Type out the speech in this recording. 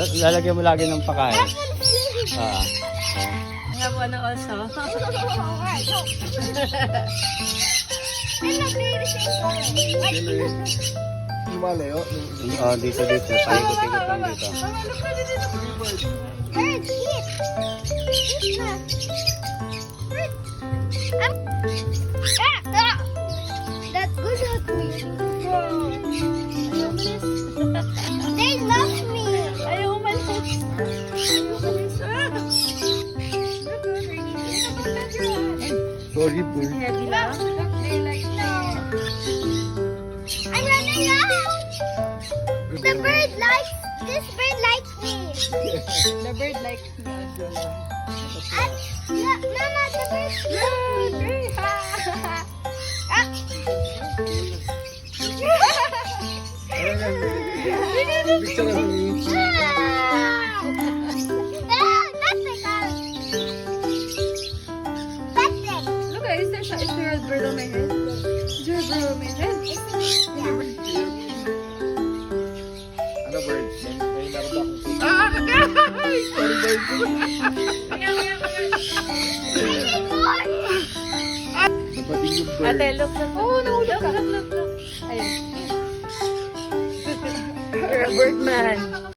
Lalagyan mo lagi ng pakain. Ah. Nga po na also. Malayo. Oh, dito. Paikot-ikot lang dito. Bird, eat. Eat na. Bird. That's good at me. They love me. Ayaw umalis. Sorry, bird. Heavy lang. I'm running out. The bird likes, this bird likes me. The bird likes me. Mama, the bird loves me. Picture na kami. Look, is there a bird on my head? Is there a bird on my head? Ano, bird? May naroon akong Ah! sorry, bird. Nabating yung bird. Ate, look. Oh, nahulog ka. Look. Ayun. You're a bird man.